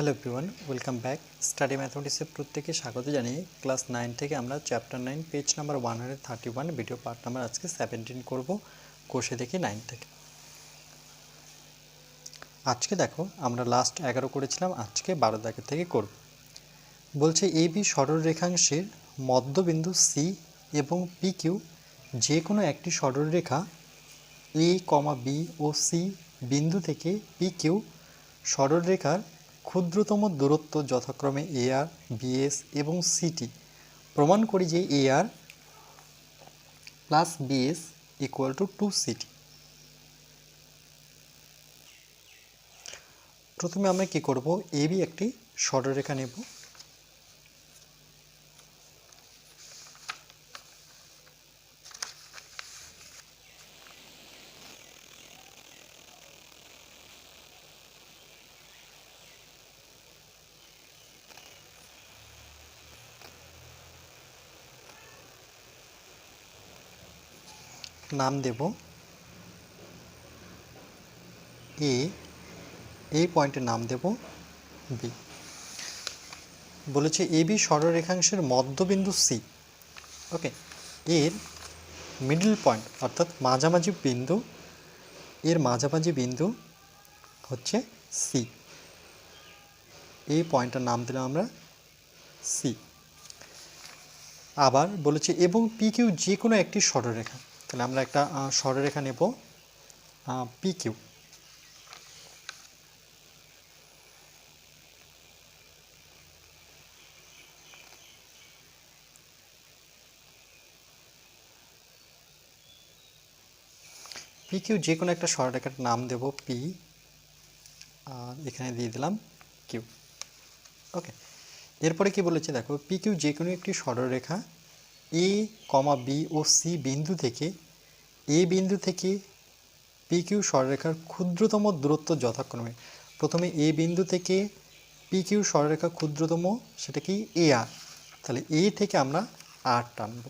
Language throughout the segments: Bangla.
Hello everyone, welcome back. Study ম্যাথমেটিক্সে প্রত্যেকে স্বাগত জানিয়ে ক্লাস 9 থেকে আমরা chapter 9 page number 131 video part number আজকে 17 করব কোষে দেখি 9 থেকে। আজকে দেখো আমরা লাস্ট 11 করেছিলাম, আজকে 12 দাগের থেকে করব। বলছে এ বি সরলরেখাংশের মধ্যবিন্দু সি এবং পি কিউ যে কোনো একটি সরলরেখা এ কমা বি ও সি বিন্দু থেকে পি কিউ সরলরেখার ক্ষুদ্রতম দূরত্ব যথাক্রমে এ আর, বিএস এবং সিটি প্রমাণ করি যে A R plus BS equal to 2 CT. প্রথমে আমরা কি করব, এ বি একটি সরলরেখা নেব। নাম দেব এ, এই পয়েন্টের নাম দেব বি। বলেছে এ বি সরলরেখাংশের মধ্যবিন্দু সি, ওকে, এর মিডল পয়েন্ট অর্থাৎ মাঝামাঝি বিন্দু, এর মাঝামাঝি বিন্দু হচ্ছে সি। এই পয়েন্টটার নাম দিলাম আমরা সি। আবার বলেছে এবং পি কিউ যে কোনো একটি সরলরেখা, তাহলে আমরা একটা সরলরেখা নেব পি কিউ। পি কিউ যে কোনো একটা সরলরেখার নাম দেব পি, আর এখানে দিয়ে দিলাম কিউ, ওকে। এরপরে কি বলেছে দেখো, পি কিউ যে কোনো একটি সরলরেখা এ কমা বি ও সি বিন্দু থেকে এ বিন্দু থেকে পি কিউ সরলরেখার ক্ষুদ্রতম দূরত্ব যথাক্রমে, প্রথমে এ বিন্দু থেকে পি কিউ সরলরেখার ক্ষুদ্রতম সেটা কি এ আর, তাহলে এ থেকে আমরা আর টানব।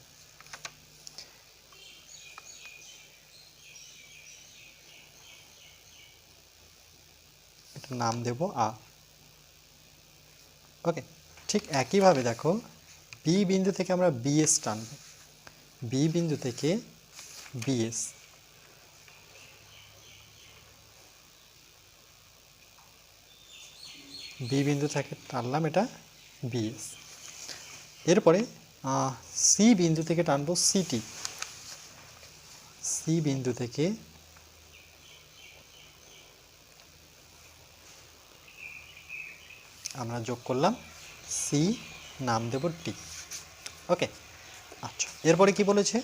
এটার নাম দেব আর, ওকে। ঠিক একইভাবে দেখো বি বিন্দু থেকে আমরা বিএস টানব, বি বিন্দু থেকে বিএস, বি বিন্দু থেকে টানলাম এটা বিএস। এরপরে সি বিন্দু থেকে টানবো সিটি, সি বিন্দু থেকে আমরা যোগ করলাম সি, নাম দেব টি, ওকে। আচ্ছা, এরপরে কি বলেছে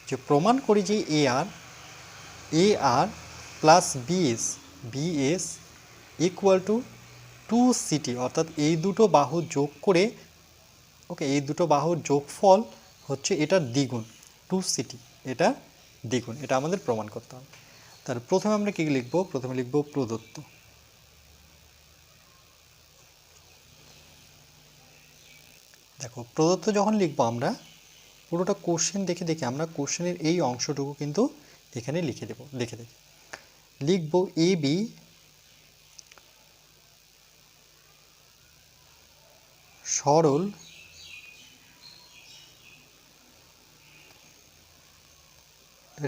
যে প্রমাণ করি যে A R plus BS, BS equal to 2 CT, অর্থাৎ এই দুটো বাহু যোগ করে, ওকে, এই দুটো বাহুর যোগফল হচ্ছে এটার দ্বিগুণ 2 সিটি, এটা দ্বিগুণ, এটা আমাদের প্রমাণ করতে হবে। তাহলে প্রথমে আমরা কি লিখব, প্রথমে লিখব প্রদত্ত। দেখো প্রদত্ত যখন লিখবো আমরা পুরোটা কোশ্চেন দেখে দেখে আমরা কোশ্চেনের এই অংশটুকু কিন্তু এখানে লিখে দেব, দেখে দেখে লিখব এ বি সরল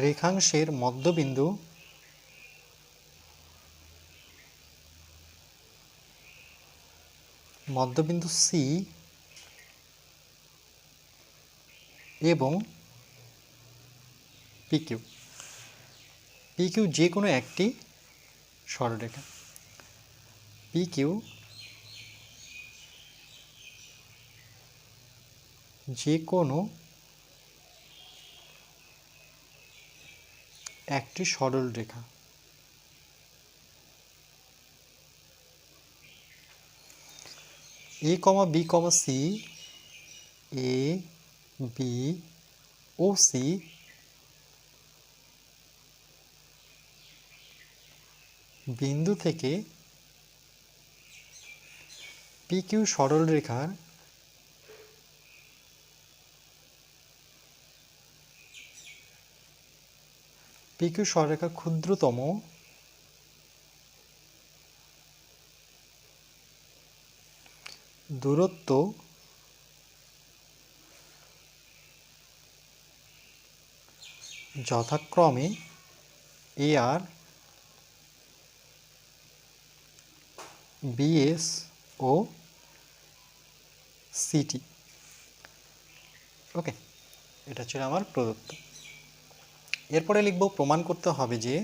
রেখাংশের মধ্যবিন্দু সি এবং পিকিউ, পিকিউ যে কোনো একটি সরলরেখা, পিকিউ যে কোনো একটি সরলরেখা, এ কমা B comma C, A B O C বিন্দু থেকে পি কিউ সরলরেখার ক্ষুদ্রতম দূরত্ব যথাক্রমে AR, BS ও CT। ওকে, এটা ছিল আমার প্রদত্ত। এরপরে লিখব প্রমাণ করতে হবে যে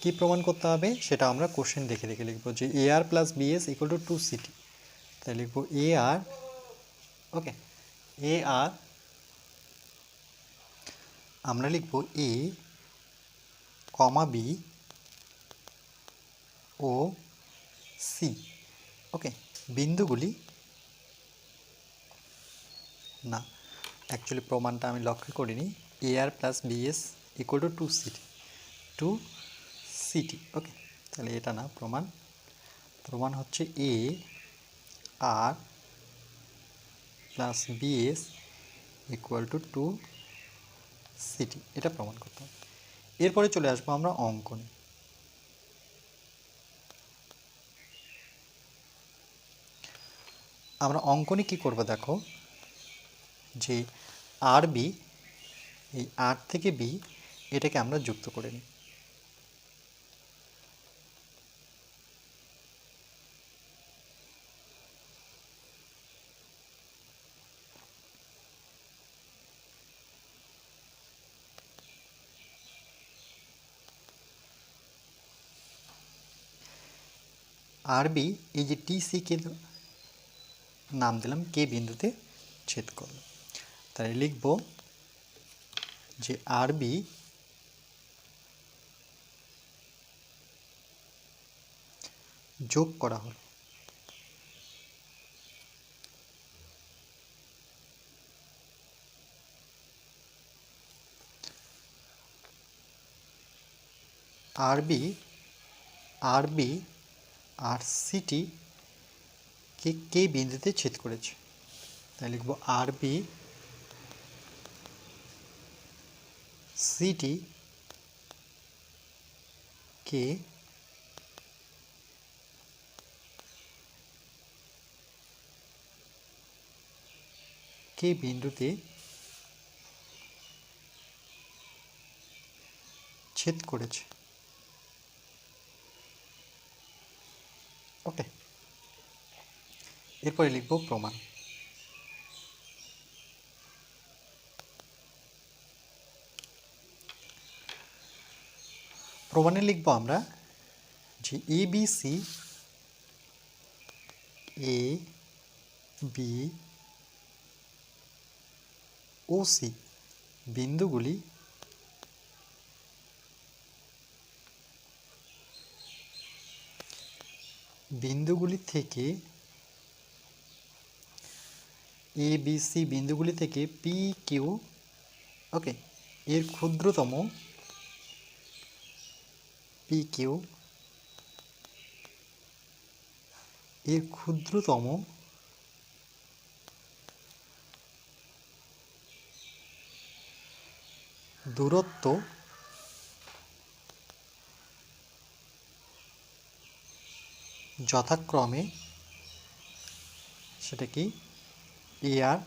কি প্রমাণ করতে হবে সেটা আমরা কোশ্চেন দেখে দেখে লিখব যে AR plus BS equal to 2CT। তাই লিখব AR, ওকে, AR আমরা লিখব A, B ও C। ওকে, বিন্দুগুলি না, অ্যাকচুয়ালি প্রমাণটা আমি লক্ষ্য করিনি। AR plus BS equal to 2CT। ওকে, তাহলে এটা না প্রমাণ। প্রমাণ হচ্ছে AR plus BS equal to 2CT, এটা প্রমাণ করতে হবে। এরপরে চলে আসবো আমরা অঙ্কনে। আমরা অঙ্কনে কি করব দেখো, যে RB, এই R থেকে B এটাকে আমরা যুক্ত করে নিই। RB এই যে TC কে নাম দিলাম কে বিন্দুতে ছেদ করলো, তাই লিখব যে RB যোগ করা হলো RB আর CT কে কে বিন্দুতে ছেদ করেছে, তাই লিখব RB CT কে কে বিন্দুতে ছেদ করেছে। ওকে, এরপরে লিখব প্রমাণ। প্রমাণে লিখব আমরা যে ABC, AB ও C বিন্দুগুলি থেকে ABC বিন্দুগুলি থেকে PQ, ওকে, এর ক্ষুদ্রতম PQ এর ক্ষুদ্রতম দূরত্ব যথাক্রমে সেটা কি AR,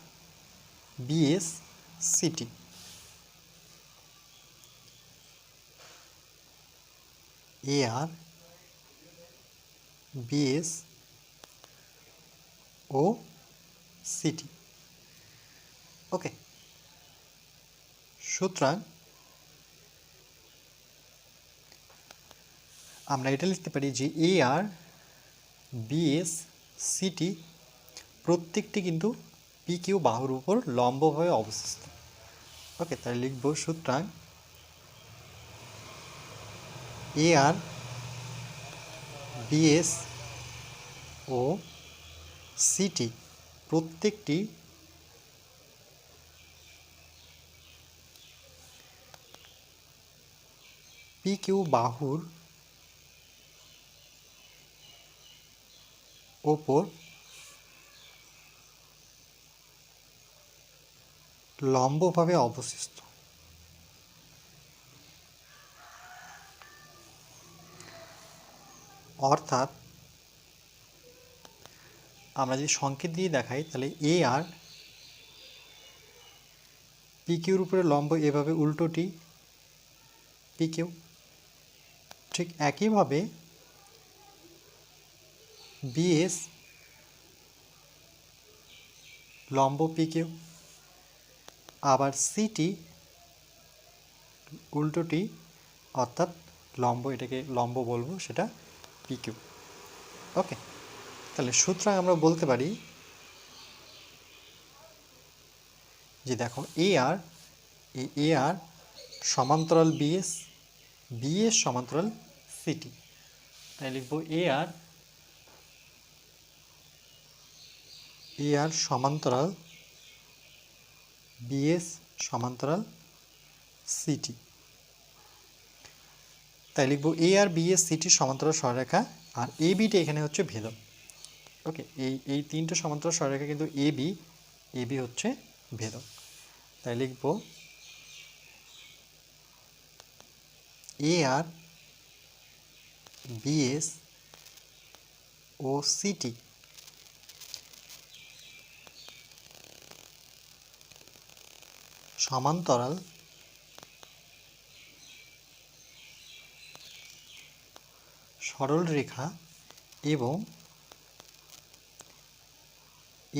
BS, CT। AR, BS ও CT। ওকে, সুতরাং আমরা এটা লিখতে পারি যে AR, BS, CT প্রত্যেকটি কিন্তু PQ বাহুর উপর লম্বভাবে অবস্থিত। ওকে, তাই লিখব সুতরাং AR, BS ও CT প্রত্যেকটি PQ বাহুর ওপর লম্বভাবে অবস্থিত। অর্থাৎ আমরা যদি সংকেত দিয়ে দেখাই তাহলে এ আর পি কিউর উপরে লম্ব এভাবে উল্টোটি পি কিউ। ঠিক একইভাবে বিএস লম্ব পি কিউ, আবার সিটি উল্টোটি অর্থাৎ লম্ব, এটাকে লম্ব বলবো, সেটা পি কিউ। ওকে, তাহলে সুতরাং আমরা বলতে পারি যে দেখো এ আর সমান্তরাল বিএস, বিএস সমান্তরাল সিটি। তাই লিখবো এ আর সমান্তরাল বিএস সমান্তরাল সিটি। তাই লিখবো এ আর বিএস সিটি সমান্তরাল সরলরেখা, আর এ বিটা এখানে হচ্ছে ভেদক। ওকে, এই তিনটে সমান্তরাল সরলরেখা কিন্তু এ বি হচ্ছে ভেদক। তাই লিখবো এ আর বিএস ও সিটি সমান্তরাল সরল রেখা এবং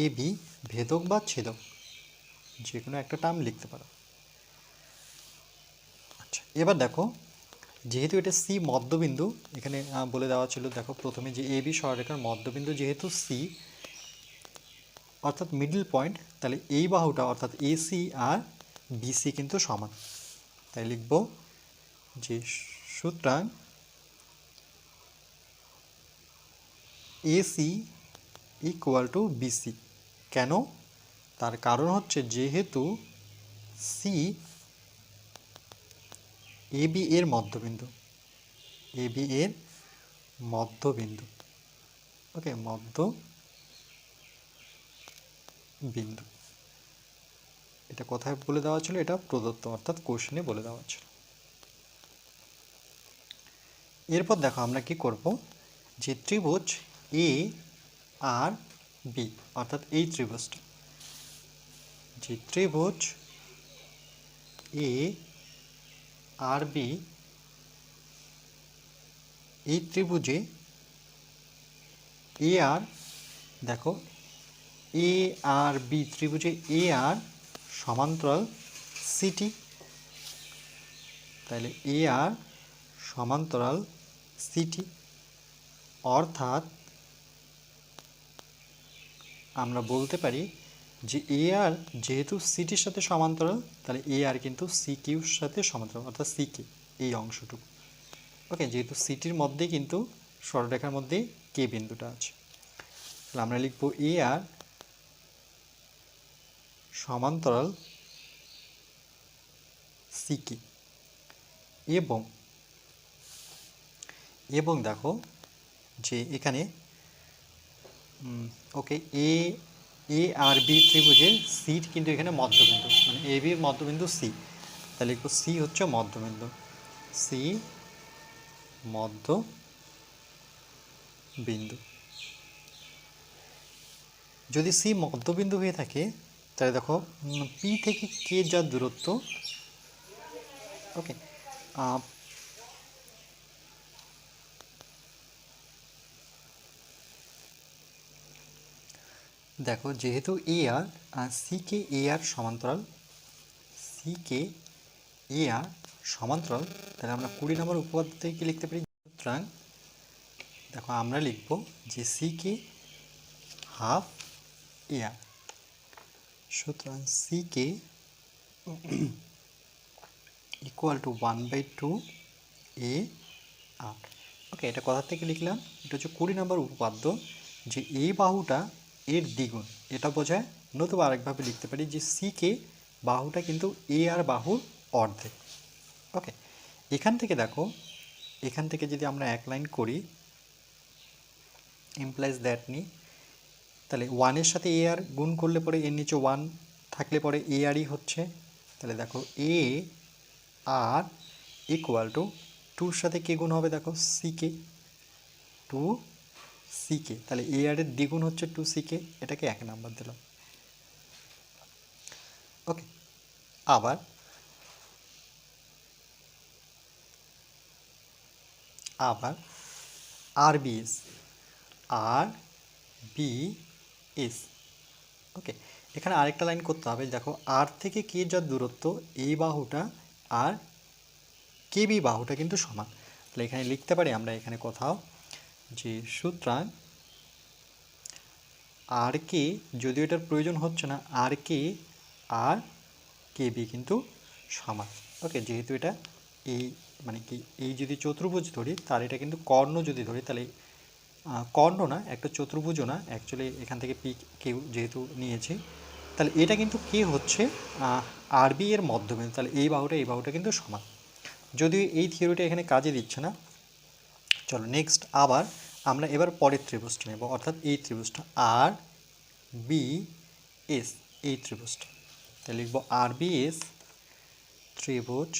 এ বি ভেদক বা ছেদক, যে কোনো একটা টার্ম লিখতে পারো। আচ্ছা, এবার দেখো যেহেতু এটা সি মধ্যবিন্দু, এখানে বলে দেওয়া ছিল, দেখো প্রথমে যে এ বি সরলরেখার মধ্যবিন্দু যেহেতু সি অর্থাৎ মিডল পয়েন্ট, তাহলে এই বাহুটা অর্থাৎ এসি আর বিসি কিন্তু সমান। তাই লিখব যে সুতরাং এসি ইকুয়াল টু বিসি। কেন? তার কারণ হচ্ছে যেহেতু সি এ বি এর মধ্যবিন্দু, এ বি এর মধ্যবিন্দু। ওকে, মধ্যবিন্দু। এটা কোথায় বলে দেওয়া ছিল? এটা প্রদত্ত অর্থাৎ কোশ্চেনে বলে দেওয়া ছিল। এরপর দেখো আমরা কি করব, যে ত্রিভুজ এ আর বি অর্থাৎ এই ত্রিভুজটা, যে ত্রিভুজ এ আর বি, এই ত্রিভুজে এ আর, দেখো এ আর বি ত্রিভুজে এ আর সমান্তরাল সিটি। তাহলে এ আর সমান্তরাল সিটি, অর্থাৎ আমরা বলতে পারি যে এ আর যেহেতু সিটির সাথে সমান্তরাল, তাহলে এ আর কিন্তু সি কিউর সাথে সমান্তরাল, অর্থাৎ সি কে এই অংশটুকু। ওকে, যেহেতু সিটির মধ্যে কিন্তু সরলরেখার মধ্যে কে বিন্দুটা আছে, তাহলে আমরা লিখব এ আর সমান্তরাল সি কে। এবং দেখো যে এখানে ওকে এ আর বি ত্রিভুজের সি কিন্তু এখানে মধ্যবিন্দু, মানে এ বির মধ্যবিন্দু সি। তাহলে লিখব সি হচ্ছে মধ্যবিন্দু, সি মধ্যবিন্দু। যদি সি মধ্যবিন্দু হয়ে থাকে তাহলে দেখো পি থেকে কে যা দূরত্ব, ওকে, দেখো যেহেতু এ আর সি কে এ আর সমান্তরাল, সি কে এ আর সমান্তরাল, তাহলে আমরা 20 নম্বর উপপাদ্য থেকে লিখতে পারি। সুতরাং দেখো আমরা লিখব যে সি কে হাফ এ আর, সুতরাং সি কে ইকুয়াল টু 1/2 এ আর। ওকে, এটা কোথা থেকে লিখলাম? এটা হচ্ছে 20 নম্বর উপপাদ্য, যে এই বাহুটা এর দ্বিগুণ, এটা বোঝায়। নতুবা আরেকভাবে লিখতে পারি যে সি কে বাহুটা কিন্তু এ আর বাহুর অর্ধেক। ওকে, এখান থেকে দেখো, এখান থেকে যদি আমরা এক লাইন করি, ইমপ্লাইজ দ্যাট নিই, তাহলে 1 এর সাথে এ আর গুণ করলে পরে এর নিচে 1 থাকলে পরে এ আরই হচ্ছে। তাহলে দেখো এ আর ইকুয়াল টু টুর সাথে কে গুণ হবে, দেখো সিকে, টু সিকে, তাহলে এ আর এর দ্বিগুণ হচ্ছে টু সিকে, এটাকে 1 নাম্বার দিলাম। ওকে, আবার আর বিএস, আর বিএস। ওকে, এখানে আরেকটা লাইন করতে হবে, দেখো আর থেকে কে যার দূরত্ব এই বাহুটা আর কে বি বাহুটা কিন্তু সমান। তাহলে এখানে লিখতে পারি আমরা এখানে কোথাও যে সুতরাং আর কে, যদিও এটার প্রয়োজন হচ্ছে না, আর কে আর কে বি কিন্তু সমান। ওকে, যেহেতু এটা এই মানে কি এই যদি চতুর্ভুজ ধরি তার এটা কিন্তু কর্ণ যদি ধরি, তাহলে কর্ণ না, একটা চতুর্ভুজও না অ্যাকচুয়ালি, এখান থেকে পি কেউ যেহেতু নিয়েছি, তাহলে এটা কিন্তু কে হচ্ছে আর বি এর মধ্যবিন্দু, তাহলে এই বাহুটা কিন্তু সমান। যদিও এই থিওরিটা এখানে কাজে দিচ্ছে না। চলো নেক্সট, আবার আমরা এবার পরের ত্রিভুজটা নেব, অর্থাৎ এই ত্রিভুজটা আর বি এস, এই ত্রিভুজটা। তাহলে লিখব আর বি এস ত্রিভুজ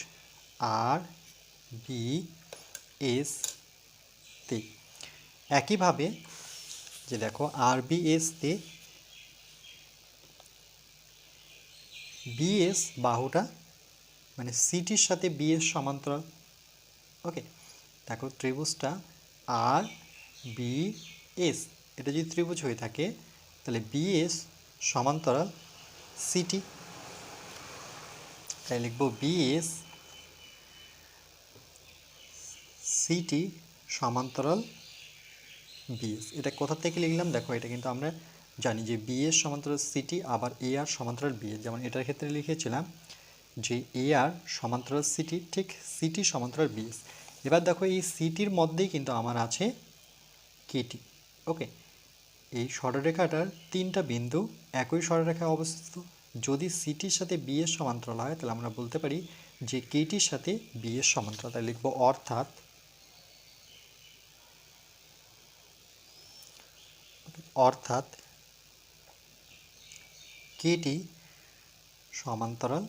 আর বি এস তে। একইভাবে যে দেখো আর বি এস তে বিএস বাহুটা মানে সিটির সাথে বিএস সমান্তরাল। ওকে, দেখো ত্রিভুজটা আর বি এস, এটা যদি ত্রিভুজ হয়ে থাকে তাহলে বিএস সমান্তরাল সিটি, তাই লিখব বিএস সিটি সমান্তরাল বিএস। এটা কোথা থেকে লিখলাম, দেখো এটা কিন্তু আমরা জানি যে বিএস সমান্তরাল সিটি, আবার এ আর সমান্তরাল বিএস, যেমন এটার ক্ষেত্রে লিখেছিলাম যে এ আর সমান্তরাল সিটি, ঠিক সিটি সমান্তরাল বিএস। এবার দেখো এই সিটির মধ্যেই কিন্তু আমার আছে কেটি। ওকে, এই সরলরেখাটার 3টা বিন্দু একই সরলরেখায় অবস্থিত। যদি সিটির সাথে বিএস সমান্তরাল হয় তাহলে আমরা বলতে পারি যে কেটির সাথে বিএস সমান্তরাল। তাই লিখব অর্থাৎ কেটি সমান্তরাল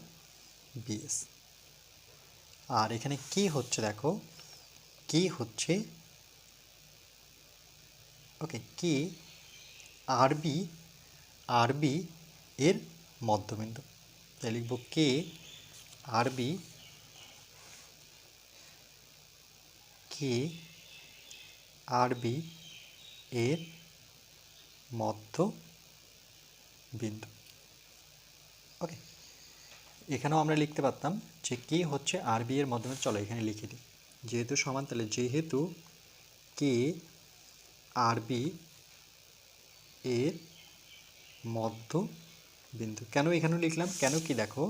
বিএস। আর এখানে কি হচ্ছে, দেখো কি হচ্ছে, ওকে, কি আরবি এর মধ্যবিন্দু। তাই লিখব কে আরবি, কে আরবি এর মধ্যবিন্দু। ওকে, এখানেও আমরা লিখতে পারতাম যে কে হচ্ছে আরবি এর মধ্যবিন্দু। চলো এখানে লিখে দিই, যেহেতু সমান, তাহলে যেহেতু কে আরবি এর মধ্যবিন্দু। কেন এখানেও লিখলাম, কেন কি দেখো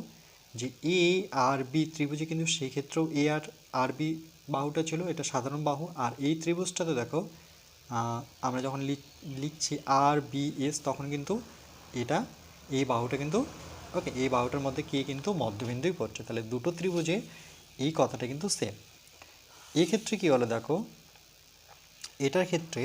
যে এ আর বি ত্রিভুজে কিন্তু সেই ক্ষেত্রেও এ আর আর বি বাহুটা ছিল, এটা সাধারণ বাহু। আর এই ত্রিভুজটাতে দেখো আমরা যখন লিখছি আর বি এস, তখন কিন্তু এটা এই বাহুটা কিন্তু, ওকে, এই বাহুটার মধ্যে কে কিন্তু মধ্যবিন্দুই পড়ছে। তাহলে দুটো ত্রিভুজে এই কথাটা কিন্তু সেম। এই ক্ষেত্রে কি হলো, দেখো এটার ক্ষেত্রে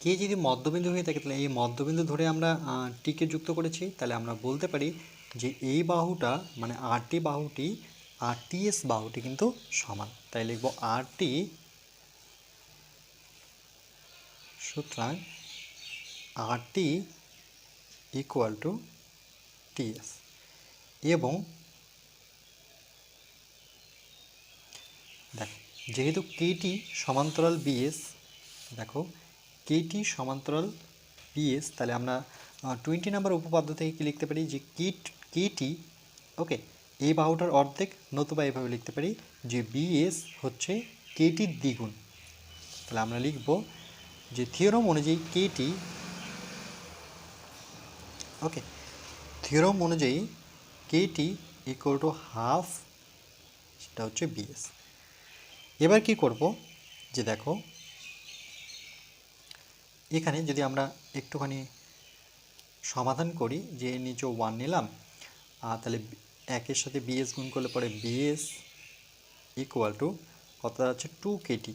কে যদি মধ্যবিন্দু হয়ে থাকে তাহলে এই মধ্যবিন্দু ধরে আমরা টিকে যুক্ত করেছি, তাহলে আমরা বলতে পারি যে এই বাহুটা মানে আরটি বাহুটি আর টিএস বাহুটি কিন্তু সমান। তাই লিখব আরটি, সুতরাং আরটি ইকুয়াল টু টিএস। এবং দেখো যেহেতু কেটি সমান্তরাল বিএস, দেখো কেটি সমান্তরাল বিএস, তাহলে আমরা 20 নম্বর উপপাদ্য থেকে কি লিখতে পারি যে কেটি, ওকে, এই বাহুটার অর্ধেক, নতুবা এভাবে লিখতে পারি যে বিএস হচ্ছে কেটির দ্বিগুণ। তাহলে আমরা লিখব যে থিওরম অনুযায়ী কেটি, ওকে, থিওরম অনুযায়ী কেটি ইকুয়াল টু হাফ, সেটা হচ্ছে বিএস। এবার কি করব যে দেখো এখানে যদি আমরা একটুখানি সমাধান করি, যে নিচে 1 নিলাম, তাহলে একের সাথে বিএস গুণ করলে পরে বিএস ইকুয়াল টু কত আছে 2 কেটি।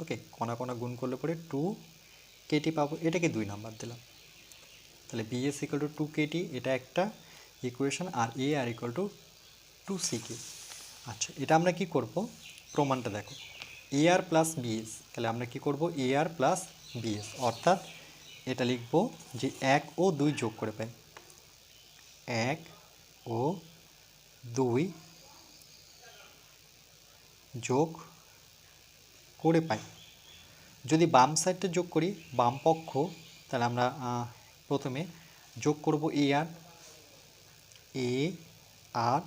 ওকে, কণা কণা গুণ করলে পরে 2 কেটি পাবো, এটাকে 2 নাম্বার দিলাম। তাহলে বিএস ইকুয়াল টু 2 কেটি, এটা একটা ইকুয়েশন, আর A R equal to 2 CK. আচ্ছা, এটা আমরা কি করব, প্রমাণটা দেখো, এ আর প্লাস বিএস, তাহলে আমরা কি করব, এ আর প্লাস বিএস, অর্থাৎ এটা লিখব যে 1 ও 2 যোগ করে পাই, 1 ও 2 যোগ করে পাই। যদি বাম সাইডটা যোগ করি, বাম পক্ষ, তাহলে আমরা প্রথমে যোগ করব এ আর, এ আর,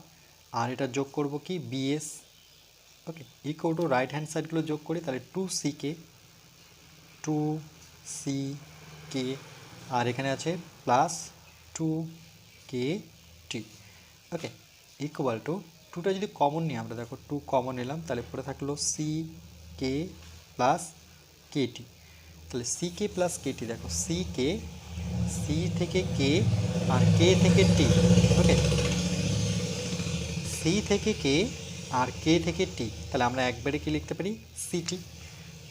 আর এটা যোগ করব কি BS, okay, equal to right hand সাইডগুলো যোগ করি, তাহলে 2 সি কে, আর এখানে আছে plus 2 K T, okay, equal to 2টা যদি কমন নিই আমরা, দেখো 2 কমন নিলাম, তাহলে পরে থাকলো সি কে প্লাস কেটি। তাহলে সি কে প্লাস কেটি, দেখো সি কে, সি থেকে কে আর কে থেকে টি, ওকে, সি থেকে কে আর কে থেকে টি, তাহলে আমরা একবারে কি লিখতে পারি, সিটি,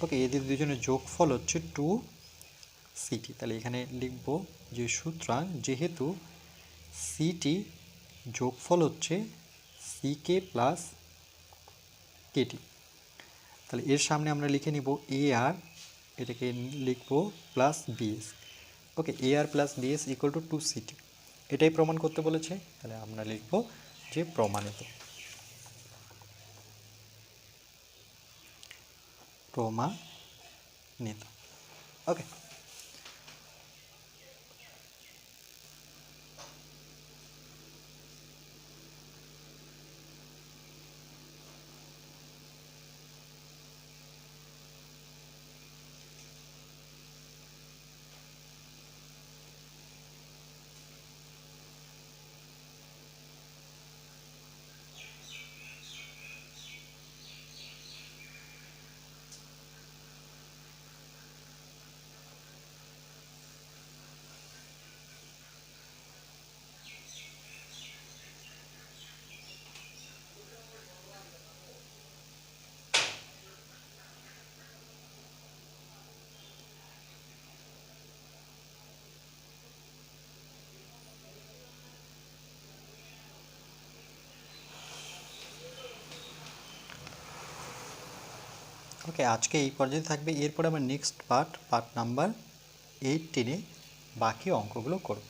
ওকে, এদের দুজনের যোগফল হচ্ছে 2 সিটি। তাহলে এখানে লিখব যে সুতরাং যেহেতু সিটি যোগফল হচ্ছে সি কে প্লাস কেটি, তাহলে এর সামনে আমরা লিখে নিব এ আর, এটাকে লিখব plus BS, okay, A R plus BS equal to 2 CT, এটাই প্রমাণ করতে বলেছে, তাহলে আমরা লিখব যে প্রমাণিত, প্রমাণিত, ওকে। ওকে, আজকে এই পর্যায়ে থাকবে, এরপর আমরা নেক্সট পার্ট নাম্বার 18-এ বাকি অঙ্কগুলো করব।